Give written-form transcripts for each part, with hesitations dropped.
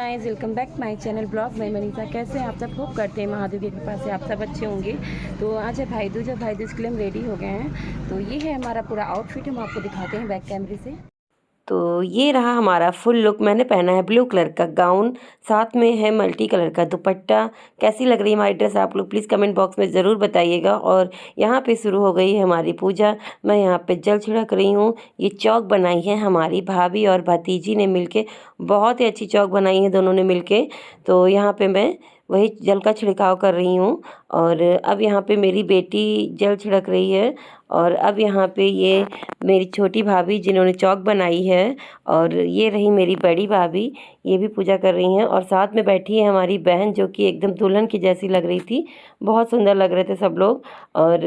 Guys welcome back my channel blog मैं मनीषा। कैसे हैं आप सब? होप करते हैं महादेव की कृपा से आप सब अच्छे होंगे। तो आज है भाई दूज, भाई दूज के लिए हम रेडी हो गए हैं। तो ये है हमारा पूरा आउटफिट, हम आपको दिखाते हैं बैक कैमरे से। तो ये रहा हमारा फुल लुक। मैंने पहना है ब्लू कलर का गाउन, साथ में है मल्टी कलर का दुपट्टा। कैसी लग रही है हमारी ड्रेस आप लोग प्लीज़ कमेंट बॉक्स में ज़रूर बताइएगा। और यहाँ पे शुरू हो गई है हमारी पूजा। मैं यहाँ पे जल छिड़क रही हूँ। ये चौक बनाई है हमारी भाभी और भतीजी ने मिलके, बहुत ही अच्छी चौक बनाई है दोनों ने मिलके। तो यहाँ पे मैं वही जल का छिड़काव कर रही हूँ। और अब यहाँ पे मेरी बेटी जल छिड़क रही है। और अब यहाँ पे ये मेरी छोटी भाभी जिन्होंने चौक बनाई है, और ये रही मेरी बड़ी भाभी, ये भी पूजा कर रही हैं। और साथ में बैठी है हमारी बहन जो कि एकदम दुल्हन की जैसी लग रही थी, बहुत सुंदर लग रहे थे सब लोग। और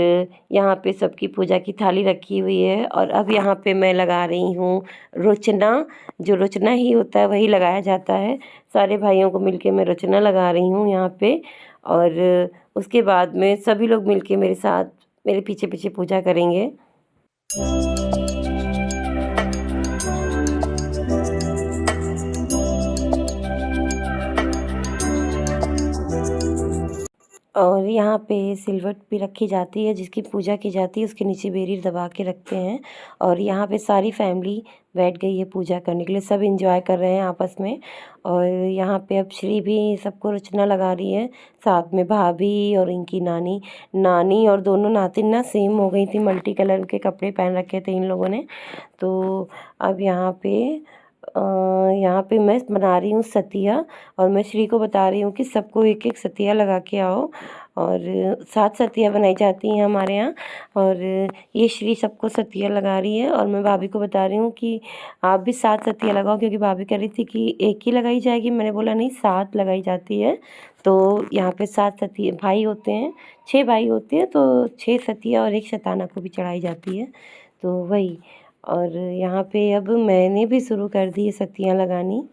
यहाँ पे सबकी पूजा की थाली रखी हुई है। और अब यहाँ पे मैं लगा रही हूँ रुचना। जो रुचना ही होता है वही लगाया जाता है। सारे भाइयों को मिलके मैं रुचना लगा रही हूँ यहाँ पे। और उसके बाद में सभी लोग मिलके मेरे साथ मेरे पीछे पीछे पूजा करेंगे। और यहाँ पे सिलवट भी रखी जाती है जिसकी पूजा की जाती है, उसके नीचे बेरी दबा के रखते हैं। और यहाँ पे सारी फैमिली बैठ गई है पूजा करने के लिए, सब एंजॉय कर रहे हैं आपस में। और यहाँ पे अब श्री भी सबको रचना लगा रही है, साथ में भाभी और इनकी नानी। नानी और दोनों नातिन ना सेम हो गई थी, मल्टी कलर के कपड़े पहन रखे थे इन लोगों ने। तो अब यहाँ पे मैं बना रही हूँ सतिया। और मैं श्री को बता रही हूँ कि सबको एक एक सतिया लगा के आओ। और 7 सतिया बनाई जाती हैं हमारे यहाँ। और ये श्री सबको सतिया लगा रही है। और मैं भाभी को बता रही हूँ कि आप भी 7 सतिया लगाओ, क्योंकि भाभी कह रही थी कि एक ही लगाई जाएगी। मैंने बोला नहीं, 7 लगाई जाती है। तो यहाँ पे 7 सतिया भाई होते हैं, 6 भाई होते हैं, तो 6 सतिया और 1 शताना को भी चढ़ाई जाती है। तो वही। और यहाँ पे अब मैंने भी शुरू कर दी है सतियाँ लगानी।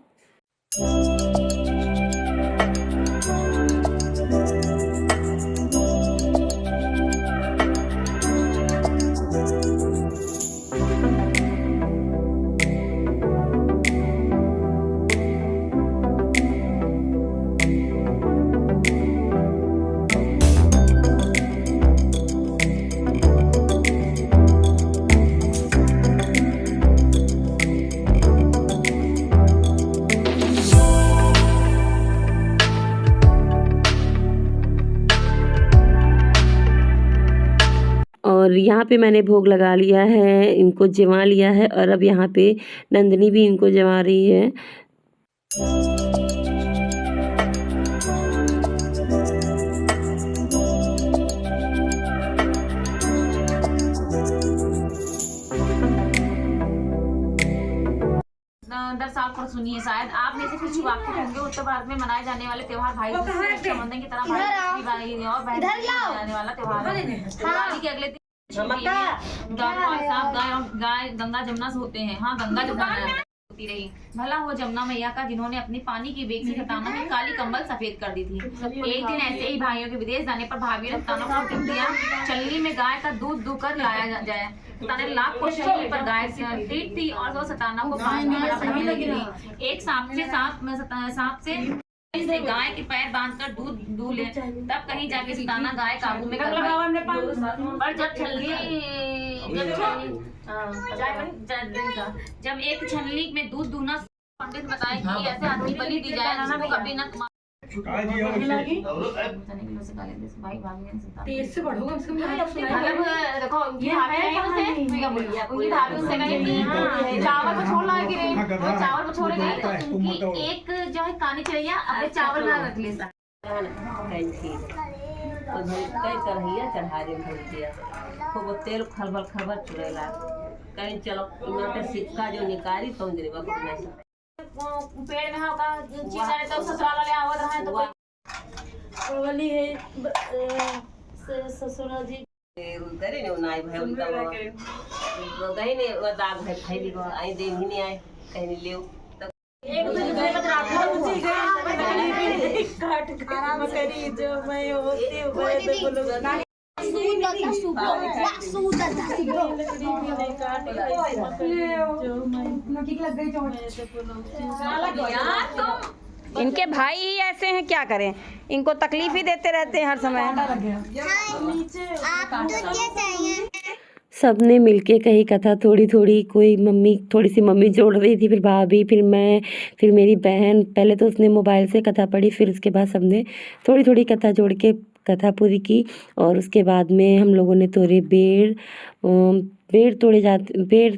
और यहाँ पे मैंने भोग लगा लिया है, इनको जमा लिया है। और अब यहाँ पे नंदिनी भी इनको जमा रही है। दर साल पर सुनिए, शायद आप में से कुछ वाकिफ होंगे उत्तर भारत में मनाए जाने वाले त्योहार भाई दूज से रक्षाबंधन की तरह भाई और बहन जाने वाला त्योहार है। दिवाली के अगले दिन गाय गंगा जमुना से होते हैं। हाँ, गंगा जमुना होती रही। भला हो जमुना मैया का, जिन्होंने अपनी पानी की वेग से शताना में काली कंबल सफेद कर दी थी। एक दिन ऐसे ही भाइयों के विदेश जाने पर भाभी ने शताना को टिप दिया, चलनी में गाय का दूध दूकर लाया जाए। शताना ने लाख कोशिश की पर गाय ठीक थी और वो शताना को पानी में बड़ा लगी थी। एक सांप से गाय के पैर बांधकर दूध दूले, तब कहीं जाके शताना गाय काबू में कर पाई। पर जब एक छलनी में दूध दूना, पंडित बताए कि ऐसे आदमी बलि दी जाए जिसको कभी न देखो चावल को छोड़ लगी रही, चावल को छोड़े गई तो उनकी एक जो है कानी चिड़ैया अपने चावल में रख ले चढ़ा दे खूब तेल खलबल खलबल चुड़ेला कहीं चलो सिक्का जो निकाली तो पेड़ में होगा चीज़ तो ससुराल वाले आवत रहे तो वाली है ससुराल जी करे ने नाई भाई उनका वो गई ने वो दाग है फैली को आई दे ही नहीं आए कहीं ले एक दूसरे में रात उसी गई काट आराम करी जो मैं होती हूं बड़े तो बोलो इनके भाई ही ऐसे हैं, क्या करें, इनको तकलीफ ही देते रहते हैं हर समय। सबने मिलके कही कथा थोड़ी थोड़ी, कोई मम्मी थोड़ी सी मम्मी जोड़ रही थी, फिर भाभी, फिर मैं, फिर मेरी बहन। पहले तो उसने मोबाइल से कथा पढ़ी, फिर उसके बाद सबने थोड़ी थोड़ी कथा जोड़ के कथा पूरी की। और उसके बाद में हम लोगों ने तोड़े बेर, बेर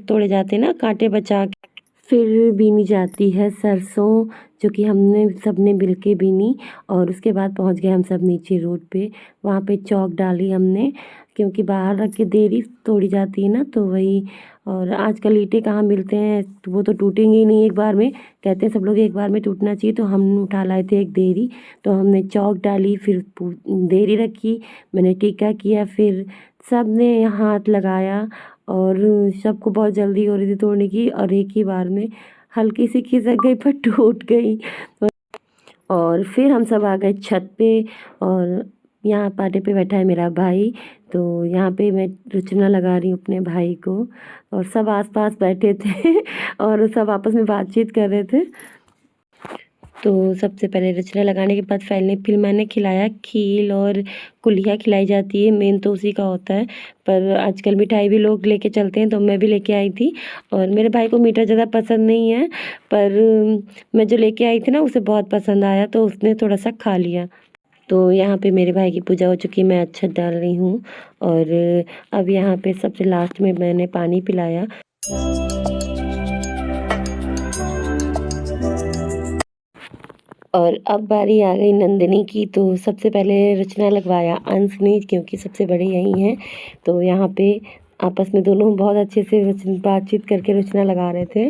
तोड़े जाते ना कांटे बचा के। फिर बीनी जाती है सरसों, जो कि हमने सबने मिलके बीनी। और उसके बाद पहुंच गए हम सब नीचे रोड पे। वहाँ पे चौक डाली हमने, क्योंकि बाहर रख के देरी तोड़ी जाती है ना, तो वही। और आजकल ईंटें कहाँ मिलते हैं, तो वो तो टूटेंगे ही नहीं एक बार में, कहते हैं सब लोग एक बार में टूटना चाहिए। तो हम उठा लाए थे एक देरी, तो हमने चौक डाली, फिर देरी रखी, मैंने टीका किया, फिर सब ने हाथ लगाया। और सबको बहुत जल्दी हो रही थी तोड़ने की, और एक ही बार में हल्की सी खिसक गई पर टूट गई। और फिर हम सब आ गए छत पे, और यहाँ पाटे पे बैठा है मेरा भाई। तो यहाँ पे मैं रचना लगा रही हूँ अपने भाई को, और सब आसपास बैठे थे और सब आपस में बातचीत कर रहे थे। तो सबसे पहले रचना लगाने के बाद फिर मैंने खिलाया खील और कुलिया खिलाई जाती है, मेन तो उसी का होता है। पर आजकल मिठाई भी लोग लेके चलते हैं, तो मैं भी लेके आई थी। और मेरे भाई को मीठा ज़्यादा पसंद नहीं है, पर मैं जो लेके आई थी ना उसे बहुत पसंद आया, तो उसने थोड़ा सा खा लिया। तो यहाँ पे मेरे भाई की पूजा हो चुकी है, मैं अक्षत डाल रही हूँ। और अब यहाँ पे सबसे लास्ट में मैंने पानी पिलाया। और अब बारी आ गई नंदिनी की। तो सबसे पहले रचना लगवाया अंश ने, क्योंकि सबसे बड़े यही हैं। तो यहाँ पे आपस में दोनों बहुत अच्छे से बातचीत करके रचना लगा रहे थे।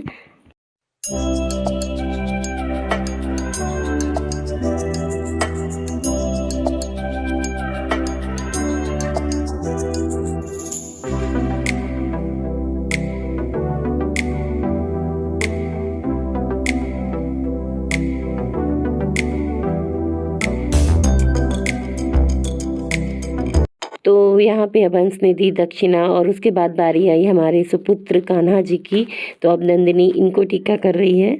तो यहाँ पे अब अंश ने दी दक्षिणा, और उसके बाद बारी आई हमारे सुपुत्र कान्हा जी की। तो अब नंदिनी इनको टीका कर रही है।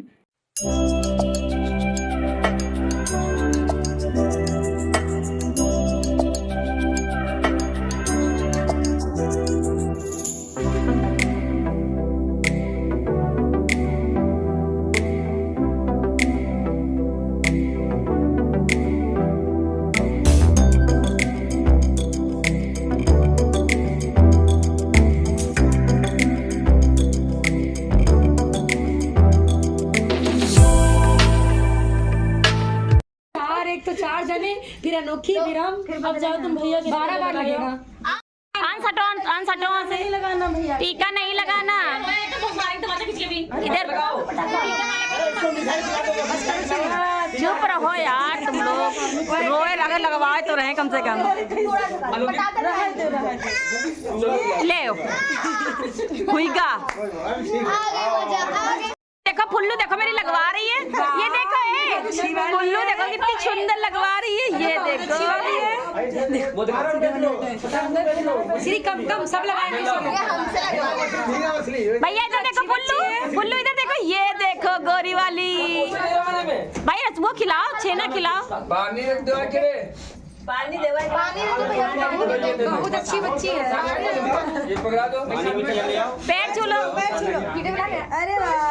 एक तो 4 जने, फिर अनोखी, फिर हम, अब जाओ तुम भैया के 12 बार लगेगा। अन सटो से नहीं लगाना भैया, टीका नहीं लगाना। इधर चुप रहो यार तुम लोग, रोए अगर लगवाए तो रहे कम से कम। ले हुईगा, देखो फुल्लू, देखो मेरी लगवा रही है, ये देखो फुल्लू, देखो कितनी सुंदर लगवा रही है, ये देखो। श्री कम सब लगाएंगे भैया इधर देखो फुल्लू इधर देखो, ये देखो गोरी वाली। भाई वो खिलाओ, छेना खिलाओ। पानी बहुत अच्छी बच्ची है। ये पकड़ा दो, पैर छू लो। अरे वाह,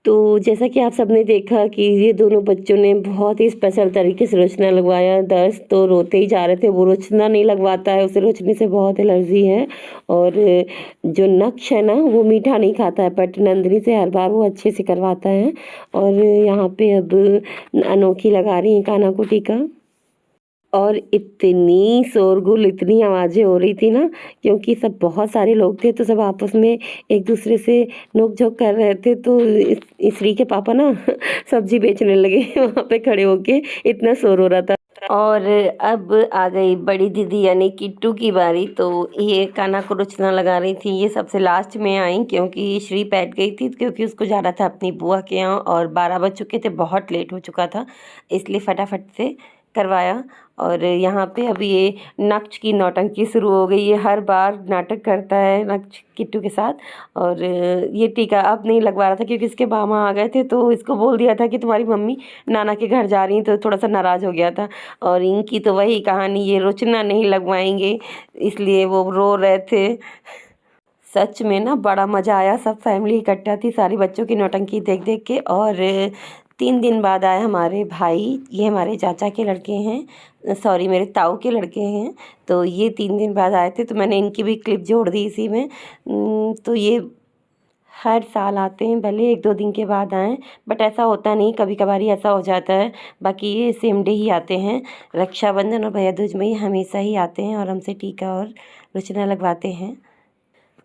तो जैसा कि आप सबने देखा कि ये दोनों बच्चों ने बहुत ही स्पेशल तरीके से रचना लगवाया। दर्श तो रोते ही जा रहे थे, वो रचना नहीं लगवाता है, उसे रचने से बहुत एलर्जी है। और जो नक्श है ना वो मीठा नहीं खाता है, बट नंदिनी से हर बार वो अच्छे से करवाता है। और यहाँ पे अब अनोखी लगा रही है कान्हा को टीका। और इतनी शोरगुल, इतनी आवाज़ें हो रही थी ना, क्योंकि सब बहुत सारे लोग थे, तो सब आपस में एक दूसरे से नोक-झोंक कर रहे थे। तो श्री के पापा ना सब्जी बेचने लगे वहाँ पे खड़े होके, इतना शोर हो रहा था। और अब आ गई बड़ी दीदी यानी किट्टू की बारी। तो ये कान्हा को रचना लगा रही थी, ये सबसे लास्ट में आई, क्योंकि श्री बैठ गई थी, क्योंकि उसको जाना था अपनी बुआ के यहाँ, और 12 बज चुके थे, बहुत लेट हो चुका था, इसलिए फटाफट से करवाया। और यहाँ पे अब ये नक्श की नौटंकी शुरू हो गई है। हर बार नाटक करता है नक्श किट्टू के साथ। और ये टीका अब नहीं लगवा रहा था क्योंकि इसके मामा आ गए थे, तो इसको बोल दिया था कि तुम्हारी मम्मी नाना के घर जा रही हैं, तो थोड़ा सा नाराज़ हो गया था। और इनकी तो वही कहानी, ये रोचना नहीं लगवाएंगे इसलिए वो रो रहे थे। सच में ना बड़ा मज़ा आया, सब फैमिली इकट्ठा थी, सारी बच्चों की नौटंकी देख देख के। और 3 दिन बाद आए हमारे भाई, ये हमारे चाचा के लड़के हैं, सॉरी मेरे ताऊ के लड़के हैं। तो ये 3 दिन बाद आए थे, तो मैंने इनकी भी क्लिप जोड़ दी इसी में। तो ये हर साल आते हैं, भले 1-2 दिन के बाद आएँ, बट ऐसा होता नहीं, कभी कभार ही ऐसा हो जाता है। बाकी ये सेम डे ही आते हैं, रक्षाबंधन और भैया दूज में ही हमेशा ही आते हैं और हमसे टीका और रुचना लगवाते हैं।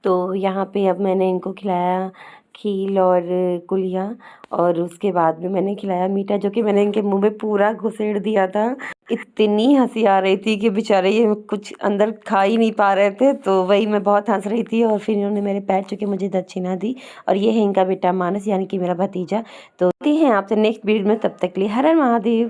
तो यहाँ पे अब मैंने इनको खिलाया खील और गुलिया, और उसके बाद में मैंने खिलाया मीठा, जो कि मैंने इनके मुंह में पूरा घुसेड़ दिया था। इतनी हंसी आ रही थी कि बेचारे ये कुछ अंदर खा ही नहीं पा रहे थे, तो वही मैं बहुत हंस रही थी। और फिर इन्होंने मेरे पैर छू के मुझे दक्षिणा दी। और ये है इनका बेटा मानस, यानी कि मेरा भतीजा। तो मिलते हैं आपसे नेक्स्ट वीडियो में, तब तक के लिए हर हर महादेव।